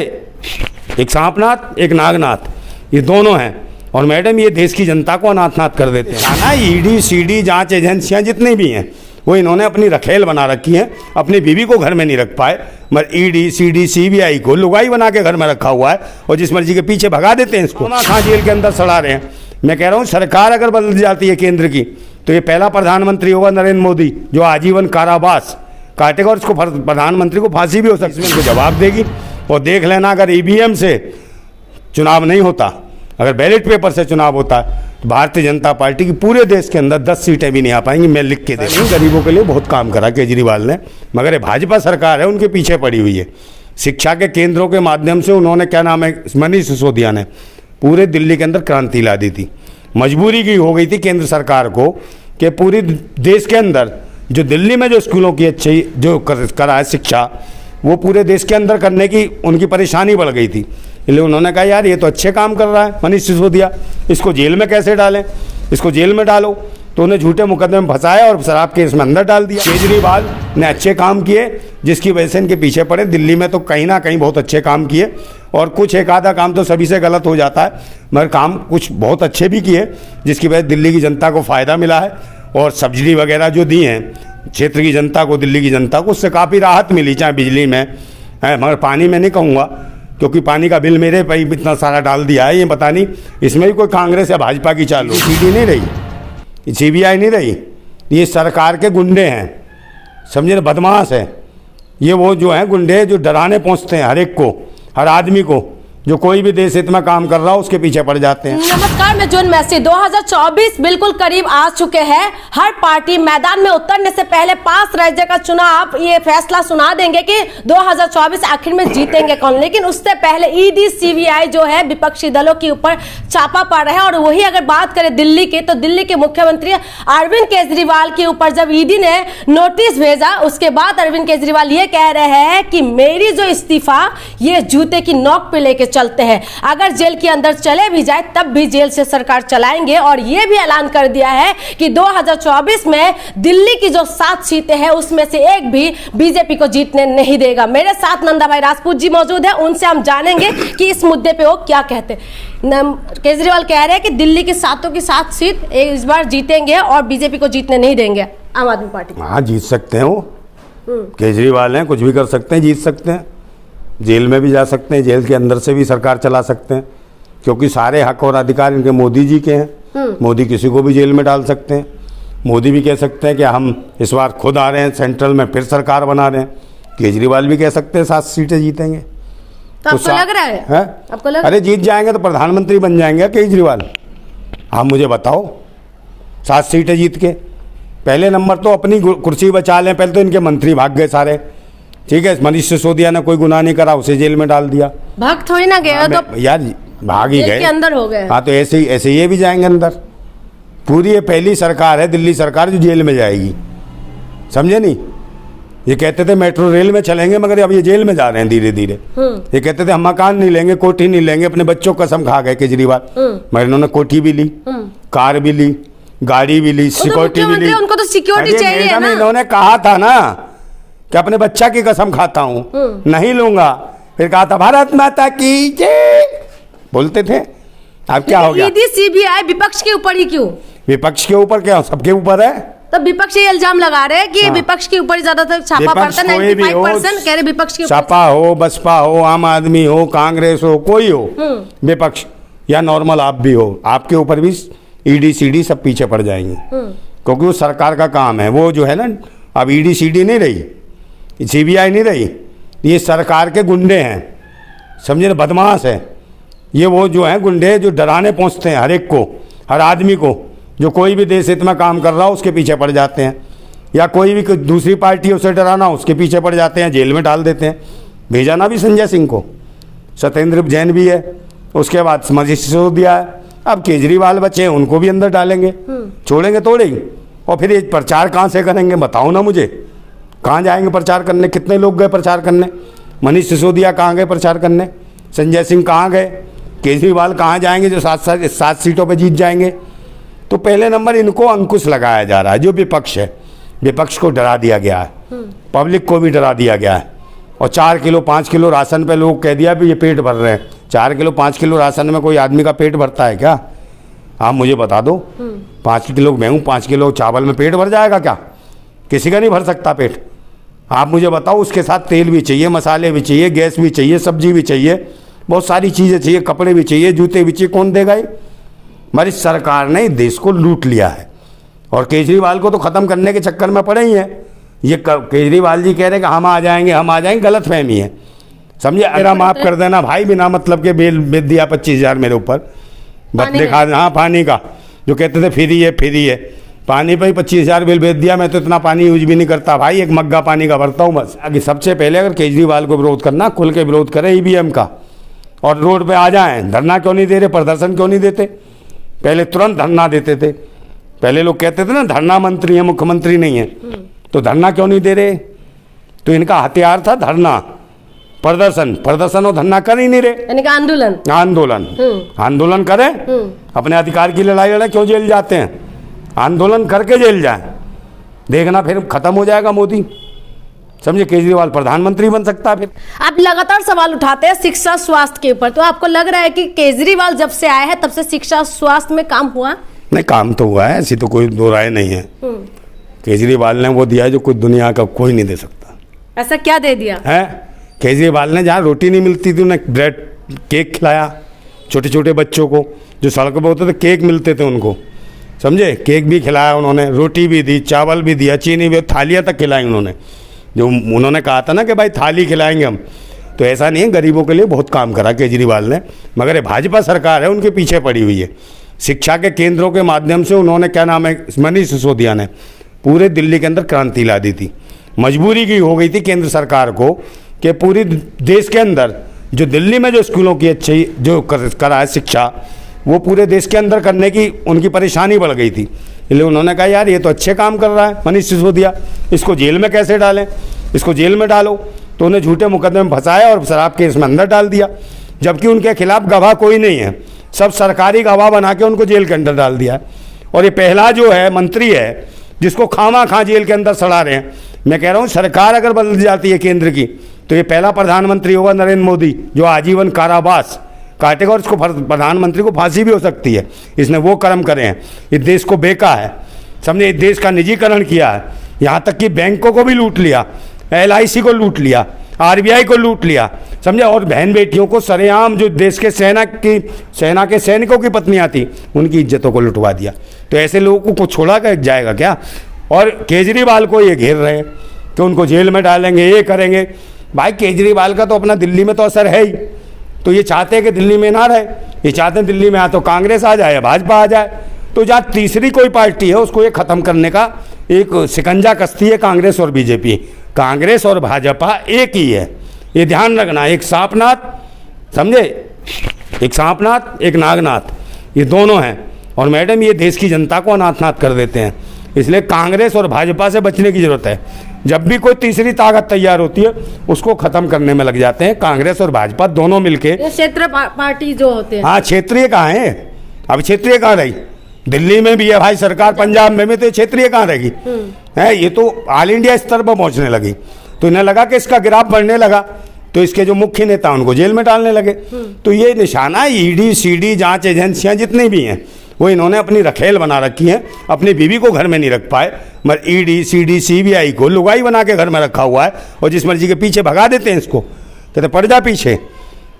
एक सांपनाथ एक नागनाथ, ये दोनों हैं। और मैडम ये देश की जनता को अनाथनाथ कर देते हैं ना। ईडी सीडी जांच एजेंसियां जितनी भी हैं वो इन्होंने अपनी रखेल बना रखी है, अपनी बीवी को घर में नहीं रख पाए, मगर ईडी सीडी सीबीआई को लुगाई बना के घर में रखा हुआ है और जिस मर्जी के पीछे भगा देते हैं इसको। कहाँ जेल के अंदर सड़ा रहे हैं। मैं कह रहा हूँ सरकार अगर बदल जाती है केंद्र की तो ये पहला प्रधानमंत्री होगा नरेंद्र मोदी जो आजीवन कारावास काटेगा और इसको प्रधानमंत्री को फांसी भी हो सकती है, इसको जवाब देगी। और देख लेना अगर ईवीएम से चुनाव नहीं होता, अगर बैलेट पेपर से चुनाव होता तो भारतीय जनता पार्टी की पूरे देश के अंदर 10 सीटें भी नहीं आ पाएंगी। मैं लिख के दे रही हूँ, गरीबों के लिए बहुत काम करा केजरीवाल ने, मगर ये भाजपा सरकार है उनके पीछे पड़ी हुई है। शिक्षा के केंद्रों के माध्यम से उन्होंने क्या नाम है मनीष सिसोदिया ने पूरे दिल्ली के अंदर क्रांति ला दी थी। मजबूरी की हो गई थी केंद्र सरकार को कि पूरी देश के अंदर जो दिल्ली में जो स्कूलों की अच्छी जो करा है शिक्षा वो पूरे देश के अंदर करने की उनकी परेशानी बढ़ गई थी। इसलिए उन्होंने कहा यार ये तो अच्छे काम कर रहा है मनीष सिसोदिया, इसको जेल में कैसे डालें, इसको जेल में डालो। तो उन्हें झूठे मुकदमे में फंसाया और शराब केस में अंदर डाल दिया। केजरीवाल ने अच्छे काम किए जिसकी वजह से इनके पीछे पड़े। दिल्ली में तो कहीं ना कहीं बहुत अच्छे काम किए और कुछ एक आधा काम तो सभी से गलत हो जाता है, मगर काम कुछ बहुत अच्छे भी किए जिसकी वजह से दिल्ली की जनता को फ़ायदा मिला है। और सब्सिडी वगैरह जो दी हैं क्षेत्र की जनता को, दिल्ली की जनता को, उससे काफ़ी राहत मिली, चाहे बिजली में है, मगर पानी में नहीं कहूँगा क्योंकि पानी का बिल मेरे पे इतना सारा डाल दिया है। ये पता नहीं इसमें भी कोई कांग्रेस या भाजपा की चालू, ईडी नहीं रही, सीबीआई नहीं रही, ये सरकार के गुंडे हैं, समझे ना, बदमाश है ये। वो जो हैं गुंडे जो डराने पहुँचते हैं हर एक को, हर आदमी को, जो कोई भी देश हित में काम कर रहा हो उसके पीछे पड़ जाते हैं। नमस्कार, मैं जून मैसी। 2024 बिल्कुल करीब आ चुके हैं। हर पार्टी मैदान में उतरने से पहले 5 राज्य का चुनाव ये फैसला सुना देंगे कि 2024 आखिर में जीतेंगे कौन। लेकिन उससे पहले ईडी सीबीआई जो है विपक्षी दलों के ऊपर छापा पड़ रहा है। और वही अगर बात करें दिल्ली की तो दिल्ली के मुख्यमंत्री अरविंद केजरीवाल के ऊपर जब ईडी ने नोटिस भेजा उसके बाद अरविंद केजरीवाल ये कह रहे हैं कि मेरी जो इस्तीफा ये जूते की नोक पे लेके चलते हैं, अगर जेल के अंदर चले भी जाए तब भी जेल से सरकार चलाएंगे। और यह भी ऐलान कर दिया है कि 2024 में दिल्ली की जो 7 सीटें हैं उसमें से एक भी बीजेपी को जीतने नहीं देगा। मेरे साथ नंदा भाई राजपूत जी मौजूद है, उनसे हम जानेंगे कि इस मुद्दे पे वो क्या कहते हैं। केजरीवाल कह रहे हैं कि दिल्ली की 7 की 7 सीट इस बार जीतेंगे और बीजेपी को जीतने नहीं देंगे आम आदमी पार्टी। हाँ जीत सकते हैं वो, केजरीवाल हैं, कुछ भी कर सकते हैं, जीत सकते हैं, जेल में भी जा सकते हैं, जेल के अंदर से भी सरकार चला सकते हैं क्योंकि सारे हक और अधिकार इनके मोदी जी के हैं। मोदी किसी को भी जेल में डाल सकते हैं। मोदी भी कह सकते हैं कि हम इस बार खुद आ रहे हैं सेंट्रल में फिर सरकार बना रहे हैं। केजरीवाल भी कह सकते हैं 7 सीटें जीतेंगे। तो आपको लग रहा है? आपको लग... अरे जीत जाएंगे तो प्रधानमंत्री बन जाएंगे केजरीवाल। आप मुझे बताओ 7 सीटें जीत के पहले नंबर तो अपनी कुर्सी बचा लें। पहले तो इनके मंत्री भाग गए सारे, ठीक है। मनीष सिसोदिया ने कोई गुनाह नहीं करा, उसे जेल में डाल दिया। भाग थोड़ी ना गए तो यार भाग ही गए, अंदर हो गए। हाँ तो ऐसे ये भी जाएंगे अंदर। पूरी ये पहली सरकार है दिल्ली सरकार जो जेल में जाएगी, समझे नहीं। ये कहते थे मेट्रो रेल में चलेंगे मगर अब ये जेल में जा रहे हैं धीरे धीरे। ये कहते थे हम मकान नहीं लेंगे, कोठी नहीं लेंगे, अपने बच्चों को कसम खा गए केजरीवाल। मगर इन्होंने कोठी भी ली, कार भी ली, गाड़ी भी ली, सिक्योरिटी भी ली। उनको तो सिक्योरिटी चाहिए ना। इन्होंने कहा था ना कि अपने बच्चा की कसम खाता हूँ, नहीं लूंगा। फिर कहा था भारत माता की जय बोलते थे। अब क्या हो गया? ईडी सीबीआई विपक्ष के ऊपर ही क्यों? विपक्ष के ऊपर क्या, सबके ऊपर है। तो विपक्ष ये इल्जाम लगा रहे हैं कि हाँ। विपक्ष के ऊपर ज्यादातर छापा पड़ता है। 95% कह रहे विपक्ष के ऊपर, छापा हो, बसपा हो, आम आदमी हो, कांग्रेस हो, कोई हो, विपक्ष या नॉर्मल आप भी हो, आपके ऊपर भी ईडी सीडी सब पीछे पड़ जाएंगे क्योंकि वो सरकार का काम है। वो जो है ना, अब ईडी सीडी नहीं रही, सीबीआई नहीं रही, ये सरकार के गुंडे हैं, समझे ना, बदमाश है ये। वो जो हैं गुंडे जो डराने पहुंचते हैं हर एक को, हर आदमी को, जो कोई भी देश हित में काम कर रहा हो उसके पीछे पड़ जाते हैं, या कोई भी दूसरी पार्टी उसे डराना उसके पीछे पड़ जाते हैं, जेल में डाल देते हैं। भेजा ना भी संजय सिंह को, सत्येंद्र जैन भी है, उसके बाद मनीष सिसोदिया है, अब केजरीवाल बचे हैं उनको भी अंदर डालेंगे, छोड़ेंगे तोड़ेंगे। और फिर ये प्रचार कहाँ से करेंगे बताओ ना मुझे, कहाँ जाएंगे प्रचार करने? कितने लोग गए प्रचार करने? मनीष सिसोदिया कहाँ गए प्रचार करने? संजय सिंह कहाँ गए? केजरीवाल कहाँ जाएंगे जो 7 सीटों पे जीत जाएंगे? तो पहले नंबर इनको अंकुश लगाया जा रहा है। जो विपक्ष है, विपक्ष को डरा दिया गया है, पब्लिक को भी डरा दिया गया है और 4 किलो 5 किलो राशन पे लोग कह दिया भी ये पेट भर रहे हैं। 4 किलो 5 किलो राशन में कोई आदमी का पेट भरता है क्या? आप मुझे बता दो। 5 किलो गेहूँ 5 किलो चावल में पेट भर जाएगा क्या? किसी का नहीं भर सकता पेट। आप मुझे बताओ, उसके साथ तेल भी चाहिए, मसाले भी चाहिए, गैस भी चाहिए, सब्जी भी चाहिए, बहुत सारी चीज़ें चाहिए, कपड़े भी चाहिए, जूते भी चाहिए। कौन देगा ये? हमारी सरकार ने देश को लूट लिया है और केजरीवाल को तो ख़त्म करने के चक्कर में पड़े ही हैं। ये केजरीवाल जी कह रहे हैं कि हम आ जाएंगे, गलत फहमी है, समझिए। मेरा माफ़ कर देना भाई, बिना मतलब के बेल बेच दिया 25,000 मेरे ऊपर बदले खा। हाँ, पानी का जो कहते थे फ्री है, पानी पे ही 25,000 बिल भेज दिया। मैं तो इतना पानी यूज भी नहीं करता भाई, एक मग्गा पानी का भरता हूँ बस। आगे सबसे पहले अगर केजरीवाल को विरोध करना, खुल के विरोध करें ईवीएम का और रोड पे आ जाएं। धरना क्यों नहीं दे रहे, प्रदर्शन क्यों नहीं देते? पहले तुरंत धरना देते थे। पहले लोग कहते थे ना धरना मंत्री है, मुख्यमंत्री नहीं है, तो धरना क्यों नहीं दे रहे? तो इनका हथियार था धरना, प्रदर्शन और धरना कर ही नहीं रहे। यानी कि आंदोलन करें, अपने अधिकार की लड़ाई लड़े, क्यों जेल जाते हैं? आंदोलन करके जेल जाए, देखना फिर खत्म हो जाएगा मोदी, समझे। केजरीवाल प्रधानमंत्री बन सकता है फिर। आप लगातार सवाल उठाते हैं शिक्षा स्वास्थ्य के ऊपर, तो आपको लग रहा है कि केजरीवाल जब से आए हैं तब से शिक्षा स्वास्थ्य में काम हुआ? नहीं, काम तो हुआ है, ऐसी तो कोई दो राय नहीं है। केजरीवाल ने वो दिया है जो कोई दुनिया का कोई नहीं दे सकता। ऐसा क्या दे दिया है? केजरीवाल ने जहाँ रोटी नहीं मिलती थी उन्हें ब्रेड केक खिलाया छोटे छोटे बच्चों को, जो सड़कों पर होते थे केक मिलते थे उनको, समझे। केक भी खिलाया उन्होंने, रोटी भी दी, चावल भी दिया, चीनी भी, थालियाँ तक खिलाई उन्होंने। जो उन्होंने कहा था ना कि भाई थाली खिलाएंगे हम, तो ऐसा नहीं है, गरीबों के लिए बहुत काम करा केजरीवाल ने। मगर ये भाजपा सरकार है उनके पीछे पड़ी हुई है। शिक्षा के केंद्रों के माध्यम से उन्होंने, क्या नाम है, मनीष सिसोदिया ने पूरे दिल्ली के अंदर क्रांति ला दी थी। मजबूरी की हो गई थी केंद्र सरकार को कि पूरी देश के अंदर जो दिल्ली में जो स्कूलों की अच्छी जो करा है शिक्षा, वो पूरे देश के अंदर करने की उनकी परेशानी बढ़ गई थी। इसलिए उन्होंने कहा यार ये तो अच्छे काम कर रहा है मनीष सिसोदिया, इसको जेल में कैसे डालें, इसको जेल में डालो। तो उन्हें झूठे मुकदमे में फंसाया और शराब केस में अंदर डाल दिया, जबकि उनके खिलाफ गवाह कोई नहीं है, सब सरकारी गवाह बना के उनको जेल के अंदर डाल दिया। और ये पहला जो है मंत्री है जिसको खामा खा जेल के अंदर सड़ा रहे हैं। मैं कह रहा हूँ सरकार अगर बदल जाती है केंद्र की, तो ये पहला प्रधानमंत्री होगा नरेंद्र मोदी जो आजीवन कारावास काटेगा, और इसको प्रधानमंत्री को फांसी भी हो सकती है। इसने वो कर्म करे हैं, इस देश को बेचा है, समझे, इस देश का निजीकरण किया है, यहाँ तक कि बैंकों को भी लूट लिया, LIC को लूट लिया, RBI को लूट लिया, समझे। और बहन बेटियों को सरेआम, जो देश के सेना के सैनिकों की पत्नियाँ थी, उनकी इज्जतों को लुटवा दिया। तो ऐसे लोगों को छोड़ा कर जाएगा क्या? और केजरीवाल को ये घेर रहे हैं कि उनको जेल में डालेंगे, ये करेंगे। भाई केजरीवाल का तो अपना दिल्ली में तो असर है ही, तो ये चाहते हैं कि दिल्ली में ना रहे, ये चाहते हैं दिल्ली में या तो कांग्रेस आ जाए या भाजपा आ जाए। तो जहाँ तीसरी कोई पार्टी है उसको ये ख़त्म करने का एक शिकंजा कसती है कांग्रेस और बीजेपी। कांग्रेस और भाजपा एक ही है, ये ध्यान रखना। एक सांपनाथ, समझे, एक सांपनाथ एक नागनाथ, ये दोनों हैं। और मैडम ये देश की जनता को अनाथनाथ कर देते हैं, इसलिए कांग्रेस और भाजपा से बचने की जरूरत है। जब भी कोई तीसरी ताकत तैयार होती है उसको खत्म करने में लग जाते हैं कांग्रेस और भाजपा दोनों मिलके। क्षेत्रीय पार्टी जो होते हैं, हाँ, क्षेत्रीय कहाँ है? अब क्षेत्रीय कहाँ रही? दिल्ली में भी है भाई सरकार, पंजाब में भी, तो क्षेत्रीय कहाँ रहेगी? है, ये तो ऑल इंडिया स्तर पर पहुंचने लगी। तो इन्हें लगा कि इसका ग्राफ बढ़ने लगा, तो इसके जो मुख्य नेता उनको जेल में डालने लगे। तो ये निशाना ED CD जांच एजेंसियां जितनी भी हैं वो इन्होंने अपनी रखेल बना रखी है, अपनी बीवी को घर में नहीं रख पाए, मगर ED CD CBI को लुगाई बना के घर में रखा हुआ है, और जिस मर्जी के पीछे भगा देते हैं इसको, कहते पड़ जा पीछे,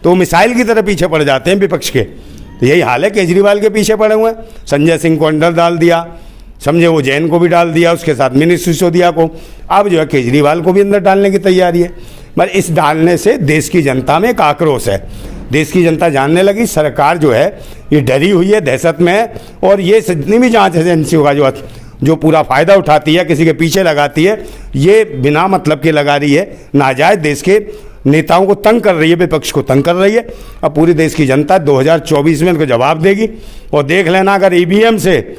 तो मिसाइल की तरह पीछे पड़ जाते हैं विपक्ष के। तो यही हाल है, केजरीवाल के पीछे पड़े हुए हैं। संजय सिंह को अंदर डाल दिया, समझे, वो जैन को भी डाल दिया, उसके साथ मनीष सिसोदिया को, अब जो है केजरीवाल को भी अंदर डालने की तैयारी है। मगर इस डालने से देश की जनता में एक आक्रोश है, देश की जनता जानने लगी सरकार जो है ये डरी हुई है, दहशत में है। और ये जितनी भी जांच एजेंसियों का जो पूरा फ़ायदा उठाती है, किसी के पीछे लगाती है, ये बिना मतलब के लगा रही है, नाजायज़ देश के नेताओं को तंग कर रही है, विपक्ष को तंग कर रही है। अब पूरी देश की जनता 2024 में इनको जवाब देगी। और देख लेना, अगर EVM से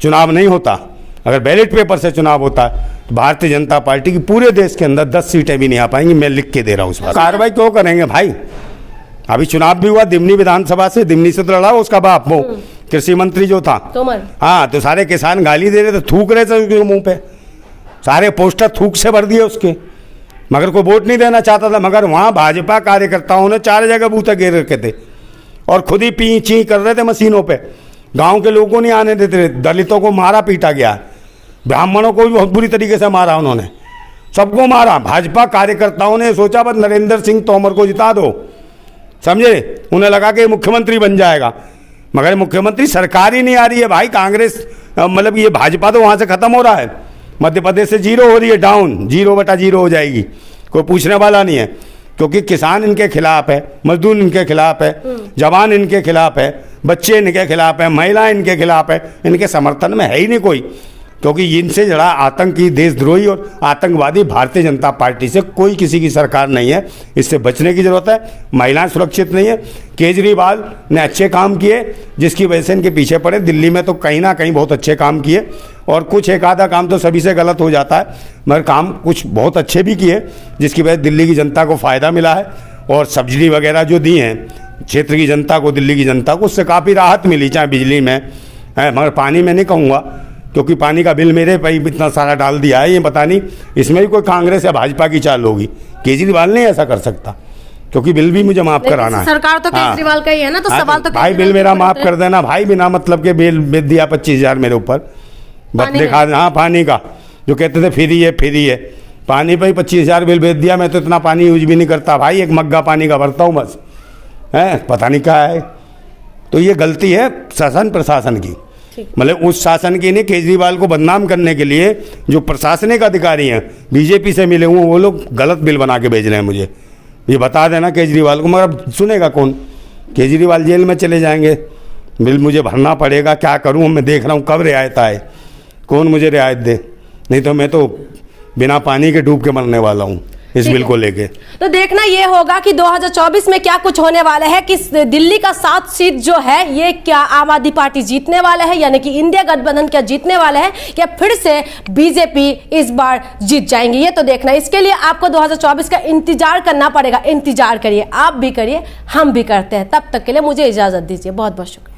चुनाव नहीं होता, अगर बैलेट पेपर से चुनाव होता, तो भारतीय जनता पार्टी की पूरे देश के अंदर 10 सीटें भी नहीं आ पाएंगी। मैं लिख के दे रहा हूँ उस बात। कार्रवाई क्यों करेंगे भाई? अभी चुनाव भी हुआ दिमनी विधानसभा से, दिमनी से तो लड़ा उसका बाप, वो कृषि मंत्री जो था तोमर। हाँ, तो सारे किसान गाली दे रहे थे, थूक रहे थे उसके मुंह पे, सारे पोस्टर थूक से भर दिए उसके। मगर को वोट नहीं देना चाहता था। मगर वहाँ भाजपा कार्यकर्ताओं ने 4 जगह बूथ घेर रखे थे और खुद ही पी ची कर रहे थे मशीनों पे। गांव के लोगों को नहीं आने देते थे, दलितों को मारा पीटा गया, ब्राह्मणों को भी बहुत बुरी तरीके से मारा उन्होंने, सबको मारा। भाजपा कार्यकर्ताओं ने सोचा बस नरेंद्र सिंह तोमर को जिता दो, समझे, उन्हें लगा कि मुख्यमंत्री बन जाएगा। मगर मुख्यमंत्री सरकार ही नहीं आ रही है भाई। कांग्रेस मतलब ये भाजपा तो वहाँ से ख़त्म हो रहा है, मध्य प्रदेश से 0 हो रही है, डाउन 0/0 हो जाएगी, कोई पूछने वाला नहीं है। क्योंकि किसान इनके खिलाफ है, मजदूर इनके खिलाफ है, जवान इनके खिलाफ है, बच्चे इनके खिलाफ है, महिलाएं इनके खिलाफ है, इनके समर्थन में है ही नहीं कोई। क्योंकि इनसे जड़ा आतंकी, देशद्रोही और आतंकवादी भारतीय जनता पार्टी से कोई किसी की सरकार नहीं है। इससे बचने की ज़रूरत है। महिलाएं सुरक्षित नहीं है। केजरीवाल ने अच्छे काम किए जिसकी वजह से इनके पीछे पड़े। दिल्ली में तो कहीं ना कहीं बहुत अच्छे काम किए और कुछ एक आधा काम तो सभी से गलत हो जाता है, मगर काम कुछ बहुत अच्छे भी किए जिसकी वजह से दिल्ली की जनता को फ़ायदा मिला है। और सब्सिडी वगैरह जो दी हैं क्षेत्र की जनता को, दिल्ली की जनता को, उससे काफ़ी राहत मिली, चाहे बिजली में है। मगर पानी में नहीं कहूँगा क्योंकि पानी का बिल मेरे पे इतना सारा डाल दिया है, ये पता नहीं इसमें भी कोई कांग्रेस या भाजपा की चाल होगी। केजरीवाल नहीं ऐसा कर सकता क्योंकि बिल भी मुझे माफ़ कराना है। सरकार तो केजरीवाल का ही है ना, तो सवाल तो भाई बिल मेरा माफ़ कर देना भाई, बिना मतलब के बिल भेज दिया 25,000 मेरे ऊपर, दिखा। हाँ, पानी का जो कहते थे फ्री है, पानी पर ही 25,000 बिल भेज दिया। मैं तो इतना पानी यूज भी नहीं करता भाई, एक मग्गा पानी का भरता हूँ बस, है, पता नहीं क्या है। तो ये गलती है शासन प्रशासन की, मतलब उस शासन की नहीं। केजरीवाल को बदनाम करने के लिए जो प्रशासनिक अधिकारी हैं, बीजेपी से मिले हुए, वो लोग गलत बिल बना के भेज रहे हैं मुझे। ये बता देना केजरीवाल को, मगर अब सुनेगा कौन? केजरीवाल जेल में चले जाएंगे, बिल मुझे भरना पड़ेगा। क्या करूँ, मैं देख रहा हूँ कब रियायत आए, कौन मुझे रियायत दे, नहीं तो मैं तो बिना पानी के डूब के मरने वाला हूँ इस बिल को लेके। तो देखना ये होगा कि 2024 में क्या कुछ होने वाला है, कि दिल्ली का 7 सीट जो है ये क्या आम आदमी पार्टी जीतने वाला है, यानी कि इंडिया गठबंधन क्या जीतने वाला है, क्या फिर से बीजेपी इस बार जीत जाएंगे, ये तो देखना। इसके लिए आपको 2024 का इंतजार करना पड़ेगा। इंतजार करिए, आप भी करिए, हम भी करते हैं। तब तक के लिए मुझे इजाजत दीजिए। बहुत बहुत शुक्रिया।